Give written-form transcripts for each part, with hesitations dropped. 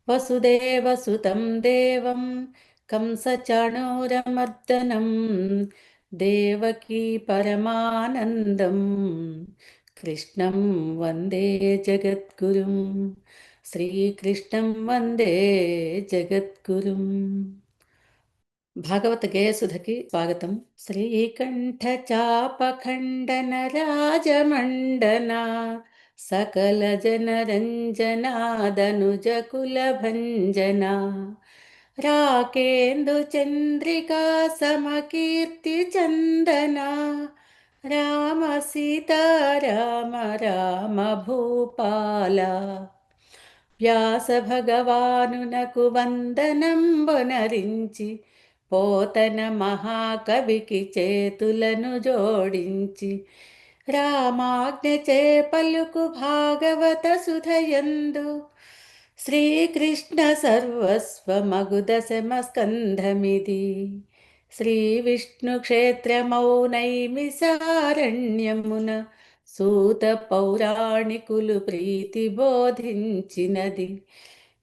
వసుదేవసుతం దేవం కంసచాణూరమర్దనం దేవకీ పరమానందం కృష్ణం వందే జగద్గురుం. శ్రీకృష్ణం వందే జగద్గురుం. భాగవత గేయసుధకి స్వాగతం. శ్రీకంఠ చాపఖండన రాజమండన సకల జనరంజనాదనుజ కుల భంజన రాకేందు చంద్రికా సమకీర్తి చందన రామ సీతారామ రామ భూపాల వ్యాస భగవానునకు వందనంబునరించి పోతన మహాకవికి చేతులను జోడించి రామాజ్ఞ చే పలుకు భాగవత సుధయందు శ్రీకృష్ణ సర్వస్వమగు దశమ స్కంధమిది. శ్రీ విష్ణు క్షేత్రమౌనైమిసారణ్యమున సూత పౌరాణికులు ప్రీతి బోధించినది.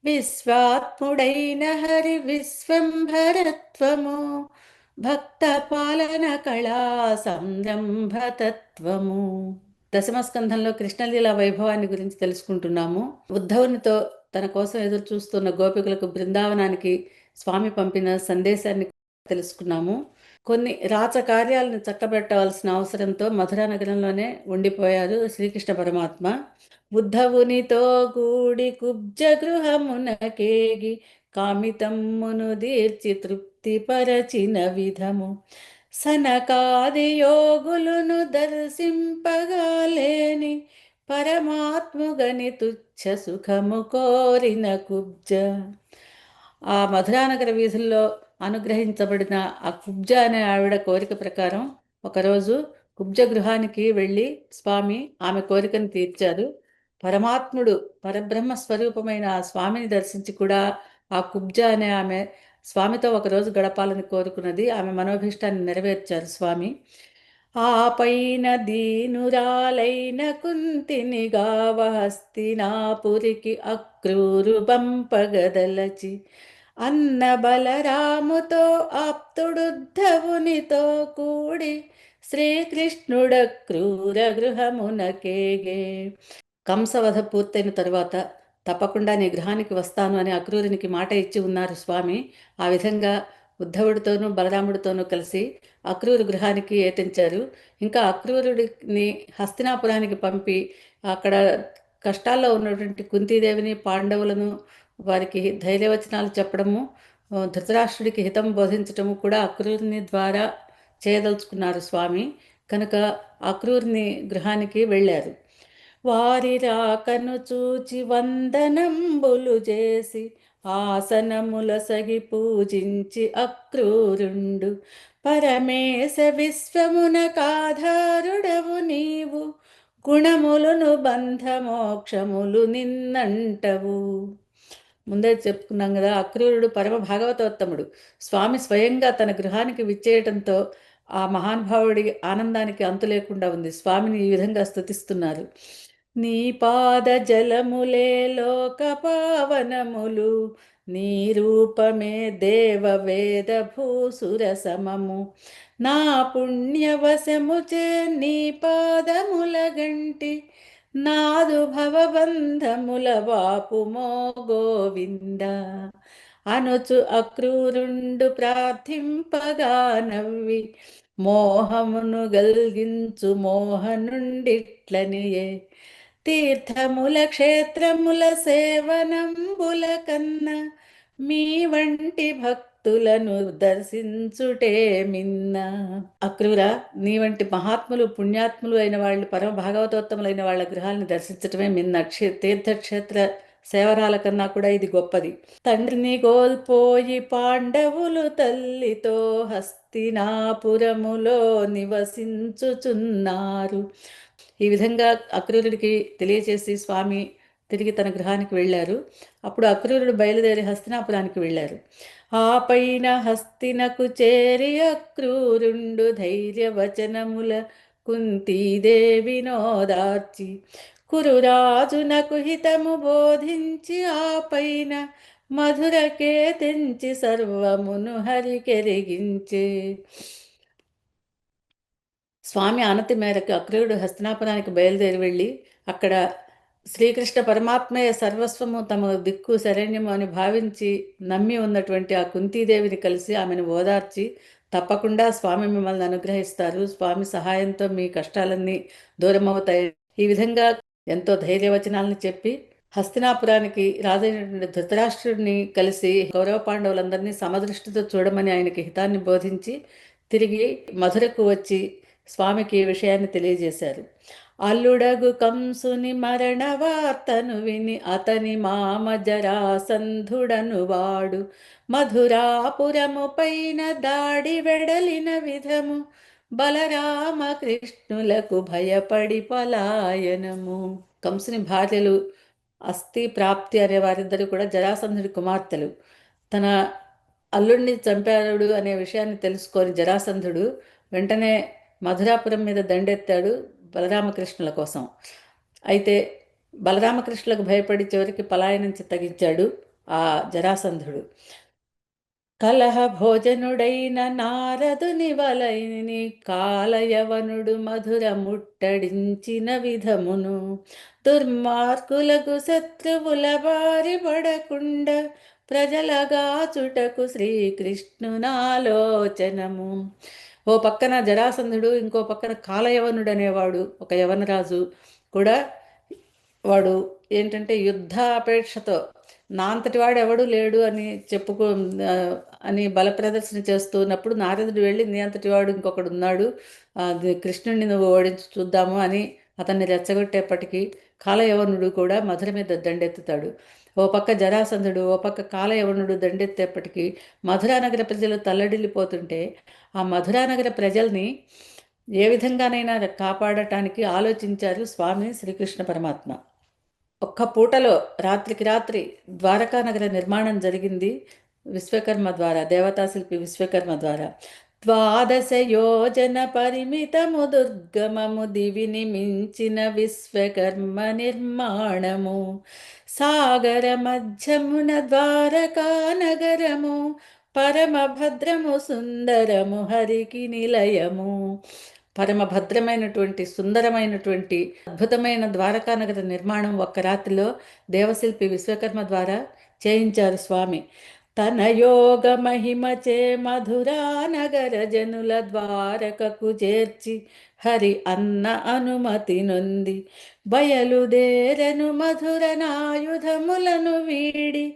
విశ్వాత్ముడైన హరి విశ్వంభరత్వము భక్త పాలన కళా సంరంభతత్వము. దశమస్కంధంలో కృష్ణలీల వైభవాన్ని గురించి తెలుసుకుంటున్నాము. ఉద్ధవునితో తన కోసం ఎదురు చూస్తున్న గోపికలకు బృందావనానికి స్వామి పంపిన సందేశాన్ని తెలుసుకున్నాము. కొన్ని రాచకార్యాలను చక్కబెట్టవలసిన అవసరంతో మధురా నగరంలోనే ఉండిపోయారు శ్రీకృష్ణ పరమాత్మ. ఉద్ధవునితో కూడి కుబ్జ గృహమునకేగి కామితమ్మును దీర్చి తృప్తి పరచిన విధము సనకాది యోగులును దర్శింపగాలేని పరమాత్ముగని తుచ్చ సుఖము కోరిన కుబ్జ. ఆ మధురానగర వీధుల్లో అనుగ్రహించబడిన ఆ కుబ్జ అనే ఆవిడ కోరిక ప్రకారం ఒకరోజు కుబ్జ గృహానికి వెళ్ళి స్వామి ఆమె కోరికను తీర్చారు. పరమాత్ముడు పరబ్రహ్మ స్వరూపమైన ఆ స్వామిని దర్శించి కూడా ఆ కుబ్జ అనే ఆమె స్వామితో ఒకరోజు గడపాలని కోరుకున్నది. ఆమె మనోభీష్టాన్ని నెరవేర్చారు స్వామి. ఆ పైన దీనురాలైన కుంతిని గావహస్తినాపురికి అక్రూరు బంపగదలచి అన్న బలరాముతో ఆప్తుడుద్ధవునితో కూడి శ్రీకృష్ణుడ క్రూర గృహమునకేగే. కంసవధ పూర్తయిన తరువాత తప్పకుండా నీ గృహానికి వస్తాను అని అక్రూరునికి మాట ఇచ్చి ఉన్నారు స్వామి. ఆ విధంగా ఉద్ధవుడితోనూ బలరాముడితోనూ కలిసి అక్రూరు గృహానికి ఏతించారు. ఇంకా అక్రూరుడిని హస్తినాపురానికి పంపి అక్కడ కష్టాల్లో ఉన్నటువంటి కుంతీదేవిని పాండవులను వారికి ధైర్యవచనాలు చెప్పడము, ధృతరాష్ట్రుడికి హితం బోధించటము కూడా అక్రూరుని ద్వారా చేయదలుచుకున్నారు స్వామి. కనుక అక్రూరుని గృహానికి వెళ్ళారు. వారి రాకను చూచి వందనంబులు చేసి ఆసనముల సగి పూజించి అక్రూరుండు పరమేశ విశ్వమునకాధారుడవు నీవు గుణములును బంధమోక్షములు నిన్నంటవు. ముందే చెప్పుకున్నాం కదా, అక్రూరుడు పరమ భాగవతోత్తముడు. స్వామి స్వయంగా తన గృహానికి విచ్చేయటంతో ఆ మహానుభావుడి ఆనందానికి అంతు లేకుండా ఉంది. స్వామిని ఈ విధంగా స్తుతిస్తున్నారు. నీ పాద జలములే లోక పావనములు, నీ రూపమే దేవ వేద భూసుర సమము, నా పుణ్యవశముచే నీ పాదముల గంటి నాదు భవబంధముల వాపుమో గోవింద అనుచు అక్రూరుండు ప్రార్థింపగా నవ్వి మోహమును గల్గించు మోహనుండిట్లనియే తీర్థముల క్షేత్రముల సేవనంబుల కన్న మీ వంటి భక్తులను దర్శించుటే మిన్న. అక్రూర, నీ వంటి మహాత్ములు పుణ్యాత్ములు అయిన వాళ్ళు, పరమ భాగవతోత్తములైన వాళ్ళ గృహాలను దర్శించటమే మిన్న. తీర్థక్షేత్ర సేవరాల కన్నా కూడా ఇది గొప్పది. తండ్రిని కోల్పోయి పాండవులు తల్లితో హస్తినాపురములో నివసించుచున్నారు. ఈ విధంగా అక్రూరుడికి తెలియచేసి స్వామి తిరిగి తన గృహానికి వెళ్ళారు. అప్పుడు అక్రూరుడు బయలుదేరి హస్తినాపురానికి వెళ్ళారు. ఆ పైన హస్తినకు చేరి అక్రూరుండు ధైర్యవచనముల కుంతీదేవినోదార్చి కురురాజునకు హితము బోధించి ఆ పైన మధురకే తెంచి సర్వమును హరికెరిగించే. స్వామి ఆనతి మేరకు అక్రూరుడు హస్తినాపురానికి బయలుదేరి వెళ్ళి అక్కడ శ్రీకృష్ణ పరమాత్మయ సర్వస్వము తమ దిక్కు శరణ్యము అని భావించి నమ్మి ఉన్నటువంటి ఆ కుంతీదేవిని కలిసి ఆమెను ఓదార్చి, తప్పకుండా స్వామి మిమ్మల్ని అనుగ్రహిస్తారు, స్వామి సహాయంతో మీ కష్టాలన్నీ దూరమవుతాయి, ఈ విధంగా ఎంతో ధైర్యవచనాలను చెప్పి హస్తినాపురానికి రాజైనటువంటి ధృతరాష్ట్రుడిని కలిసి కౌరవ పాండవులందరినీ సమదృష్టితో చూడమని ఆయనకి హితాన్ని బోధించి తిరిగి మధురకు వచ్చి స్వామికి ఈ విషయాన్ని తెలియజేశారు. అల్లుడగు కంసుని మరణ వార్తను విని అతని మామ జరాసంధుడను వాడు మధురాపురము పైన దాడి వెడలిన విధము బలరామ కృష్ణులకు భయపడి పలాయనము. కంసుని భార్యలు అస్థి ప్రాప్తి అనే వారిద్దరూ కూడా జరాసంధుడి కుమార్తెలు. తన అల్లుడిని చంపాడు అనే విషయాన్ని తెలుసుకొని జరాసంధుడు వెంటనే మధురాపురం మీద దండెత్తాడు బలరామకృష్ణుల కోసం. అయితే బలరామకృష్ణులకు భయపడి చివరికి పలాయనం చిత్తగించాడు ఆ జరాసంధుడు. కలహ భోజనుడైన నారదుని వలైని కాలయవనుడు మధుర ముట్టడించిన విధమును దుర్మార్గులకు శత్రువుల బారి పడకుండా ప్రజలగాచుటకు శ్రీకృష్ణునాలోచనము. ఓ పక్కన జరాసంధుడు, ఇంకో పక్కన కాలయవనుడు అనేవాడు ఒక యవనరాజు కూడా. వాడు ఏంటంటే యుద్ధాపేక్షతో నా అంతటి వాడు ఎవడు లేడు అని అని బల ప్రదర్శన చేస్తున్నప్పుడు నారదుడు వెళ్ళి నీ అంతటి వాడు ఇంకొకడు ఉన్నాడు, కృష్ణుడిని నువ్వు ఓడించి చూద్దాము అని అతన్ని రెచ్చగొట్టేప్పటికీ కాలయవనుడు కూడా మధుర మీద దండెత్తుతాడు. ఓ పక్క జరాసంధుడు, ఓ పక్క కాలయవనుడు దండెత్తేప్పటికీ మధురానగర ప్రజలు తల్లడిల్లిపోతుంటే ఆ మధురానగర ప్రజల్ని ఏ విధంగానైనా కాపాడటానికి ఆలోచించారు స్వామి శ్రీకృష్ణ పరమాత్మ. ఒక్క పూటలో రాత్రికి రాత్రి ద్వారకా నగర నిర్మాణం జరిగింది విశ్వకర్మ ద్వారా, దేవతాశిల్పి విశ్వకర్మ ద్వారా. 12 యోజన పరిమితము దుర్గమము దివిని మించిన విశ్వకర్మ నిర్మాణము. సాగర మధ్యమున ద్వారకా నగరము పరమభద్రము సుందరము హరికి నిలయము. పరమభద్రమైనటువంటి సుందరమైనటువంటి అద్భుతమైన ద్వారకా నగర నిర్మాణం ఒక్క రాత్రిలో దేవశిల్పి విశ్వకర్మ ద్వారా చేయించారు స్వామి. తన యోగ మహిమచే మధురా నగర జనుల ద్వారకకు చేర్చి హరి అన్న అనుమతి నొంది బయలుదేరను మధుర నాయుధములను వీడి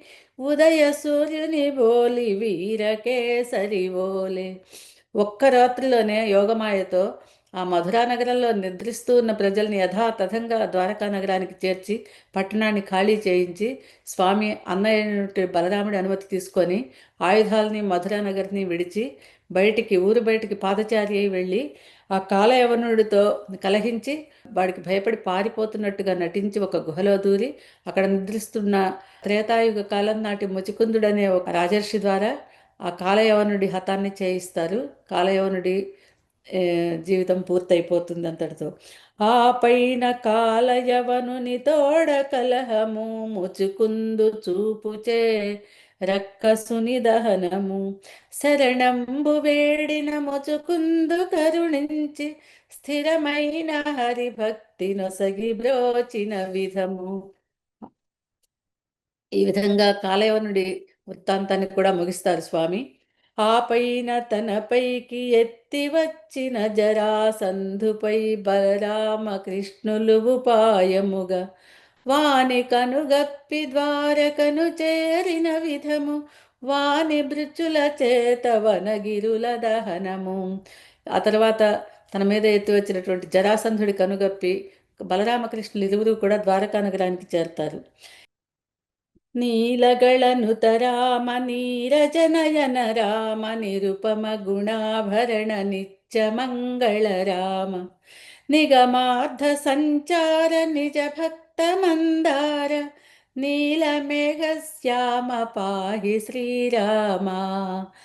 ఉదయ సూర్యుని బోలి వీరకేసరి బోలే. ఒక్క రాత్రిలోనే యోగమాయతో ఆ మధురా నగరంలో నిద్రిస్తూ ఉన్న ప్రజల్ని యథాతథంగా ద్వారకా నగరానికి చేర్చి పట్టణాన్ని ఖాళీ చేయించి స్వామి అన్నయ్య బలరాముడి అనుమతి తీసుకొని ఆయుధాలని మధురా నగర్ని విడిచి ఊరు బయటికి పాదచారి అయి వెళ్ళి ఆ కాలయవనుడితో కలహించి వాడికి భయపడి పారిపోతున్నట్టుగా నటించి ఒక గుహలో దూరి అక్కడ నిద్రిస్తున్న త్రేతాయుగ కాలం నాటి ముచికుందుడనే ఒక రాజర్షి ద్వారా ఆ కాలయవనుడి హతాన్ని చేయిస్తారు. కాలయవనుడి జీవితం పూర్తయిపోతుంది అంతటితో. ఆ పైన కాలయవనుని తోడ కలహము ముచుకుందు చూపుచే రక్కసుని దహనము శరణంబు వేడిన ముచుకుందు కరుణించి స్థిరమైన హరిభక్తి నొసగి బ్రోచిన విధము. ఈ విధంగా కాలయవనుడి వృత్తాంతాన్ని కూడా ముగిస్తారు స్వామి. ఆ పైన తనపైకి ఎత్తి వచ్చిన జరాసంధుపై బలరామకృష్ణులు ఉపాయముగా వాని కనుగప్పి ద్వారకను చేరిన విధము వాని భృచుల చేత వనగిరుల దహనము. ఆ తర్వాత తన మీద ఎత్తి వచ్చినటువంటి జరాసంధుడి కనుగప్పి బలరామకృష్ణులు ఇరువురు కూడా ద్వారకా నగరానికి చేరతారు. నీలగళనుత రామ నీరజనయన రామ నిరుపమ గుణాభరణ నిత్య మంగళ రామ నిగమార్థ సంచార నిజ భక్త మందార నీలమేఘ శ్యామ పాహి శ్రీరామ.